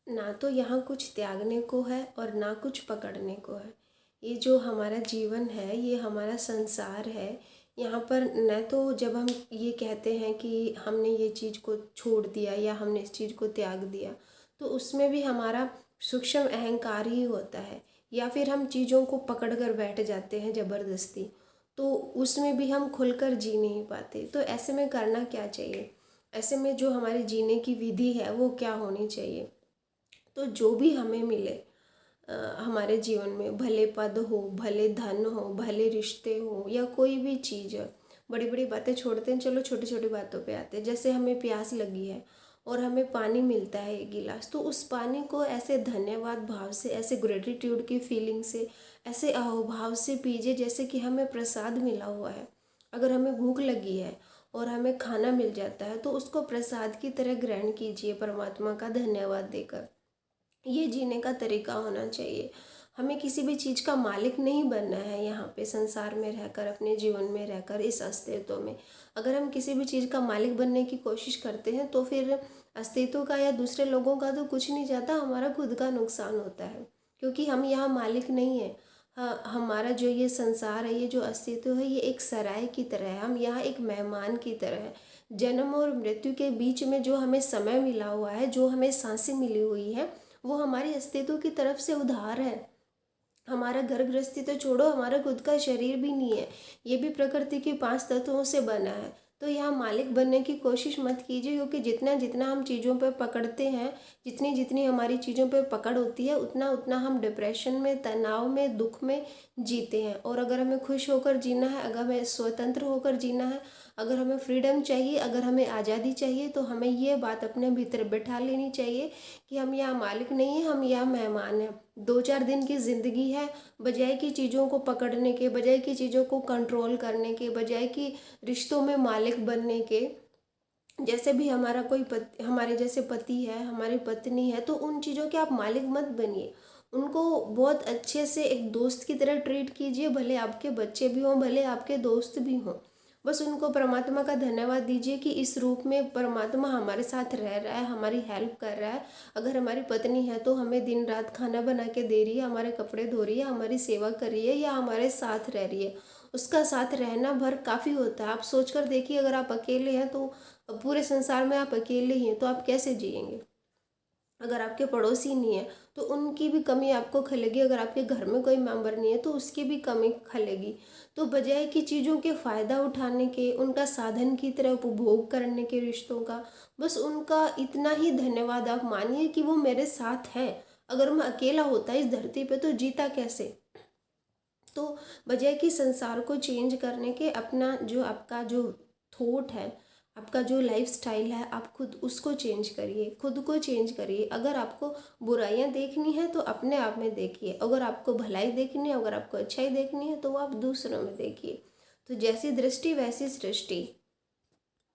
ना तो यहाँ कुछ त्यागने को है और ना कुछ पकड़ने को है। ये जो हमारा जीवन है, ये हमारा संसार है। यहाँ पर न तो जब हम ये कहते हैं कि हमने ये चीज़ को छोड़ दिया या हमने इस चीज़ को त्याग दिया, तो उसमें भी हमारा सूक्ष्म अहंकार ही होता है, या फिर हम चीज़ों को पकड़ कर बैठ जाते हैं ज़बरदस्ती, तो उसमें भी हम खुलकर जी नहीं पाते। तो ऐसे में करना क्या चाहिए? ऐसे में जो हमारी जीने की विधि है वो क्या होनी चाहिए? तो जो भी हमें मिले हमारे जीवन में, भले पद हो, भले धन हो, भले रिश्ते हो, या कोई भी चीज़ है, बड़ी बड़ी बातें छोड़ते हैं, चलो छोटी छोटी बातों पे आते हैं। जैसे हमें प्यास लगी है और हमें पानी मिलता है एक गिलास, तो उस पानी को ऐसे धन्यवाद भाव से, ऐसे ग्रेटिट्यूड की फीलिंग से, ऐसे अहोभाव से पीजिए जैसे कि हमें प्रसाद मिला हुआ है। अगर हमें भूख लगी है और हमें खाना मिल जाता है, तो उसको प्रसाद की तरह ग्रहण कीजिए, परमात्मा का धन्यवाद देकर। ये जीने का तरीका होना चाहिए। हमें किसी भी चीज़ का मालिक नहीं बनना है यहाँ पे संसार में रहकर, अपने जीवन में रहकर, इस अस्तित्व में। अगर हम किसी भी चीज़ का मालिक बनने की कोशिश करते हैं तो फिर अस्तित्व का या दूसरे लोगों का तो कुछ नहीं जाता, हमारा खुद का नुकसान होता है, क्योंकि हम यहाँ मालिक नहीं हैं। हाँ, हमारा जो ये संसार है, ये जो अस्तित्व है, ये एक सराय की तरह है। हम यहाँ एक मेहमान की तरह है। जन्म और मृत्यु के बीच में जो हमें समय मिला हुआ है, जो हमें सांसें मिली हुई है, वो हमारे अस्तित्व की तरफ से उधार है। हमारा घर गृहस्थी तो छोड़ो, हमारा खुद का शरीर भी नहीं है, ये भी प्रकृति के 5 तत्वों से बना है। तो यहाँ मालिक बनने की कोशिश मत कीजिए, क्योंकि जितना जितना हम चीज़ों पर पकड़ते हैं, जितनी जितनी हमारी चीज़ों पर पकड़ होती है, उतना उतना हम डिप्रेशन में, तनाव में, दुख में जीते हैं। और अगर हमें खुश होकर जीना है, अगर हमें स्वतंत्र होकर जीना है, अगर हमें फ्रीडम चाहिए, अगर हमें आज़ादी चाहिए, तो हमें ये बात अपने भीतर बैठा लेनी चाहिए कि हम यहाँ मालिक नहीं हैं, हम यहाँ मेहमान हैं। 2-4 दिन की ज़िंदगी है, बजाय कि चीज़ों को पकड़ने के, बजाय कि चीज़ों को कंट्रोल करने के, बजाय कि रिश्तों में मालिक बनने के, जैसे भी हमारा कोई पति, हमारे जैसे पति है, हमारी पत्नी है, तो उन चीज़ों के आप मालिक मत बनिए। उनको बहुत अच्छे से एक दोस्त की तरह ट्रीट कीजिए, भले आपके बच्चे भी हों, भले आपके दोस्त भी हों। बस उनको परमात्मा का धन्यवाद दीजिए कि इस रूप में परमात्मा हमारे साथ रह रहा है, हमारी हेल्प कर रहा है। अगर हमारी पत्नी है तो हमें दिन रात खाना बना के दे रही है, हमारे कपड़े धो रही है, हमारी सेवा कर रही है, या हमारे साथ रह रही है, उसका साथ रहना भर काफ़ी होता है। आप सोच कर देखिए, अगर आप अकेले हैं तो पूरे संसार में आप अकेले ही हैं, तो आप कैसे जिएंगे? अगर आपके पड़ोसी नहीं है तो उनकी भी कमी आपको खलेगी, अगर आपके घर में कोई मेंबर नहीं है तो उसकी भी कमी खलेगी। तो बजाय कि चीज़ों के फ़ायदा उठाने के, उनका साधन की तरह उपभोग करने के रिश्तों का, बस उनका इतना ही धन्यवाद आप मानिए कि वो मेरे साथ हैं। अगर मैं अकेला होता इस धरती पे तो जीता कैसे? तो बजाय कि संसार को चेंज करने के, अपना जो आपका जो थॉट है, आपका जो लाइफस्टाइल है, आप खुद उसको चेंज करिए, खुद को चेंज करिए। अगर आपको बुराइयां देखनी है तो अपने आप में देखिए, अगर आपको भलाई देखनी है, अगर आपको अच्छाई देखनी है तो वो आप दूसरों में देखिए। तो जैसी दृष्टि वैसी सृष्टि।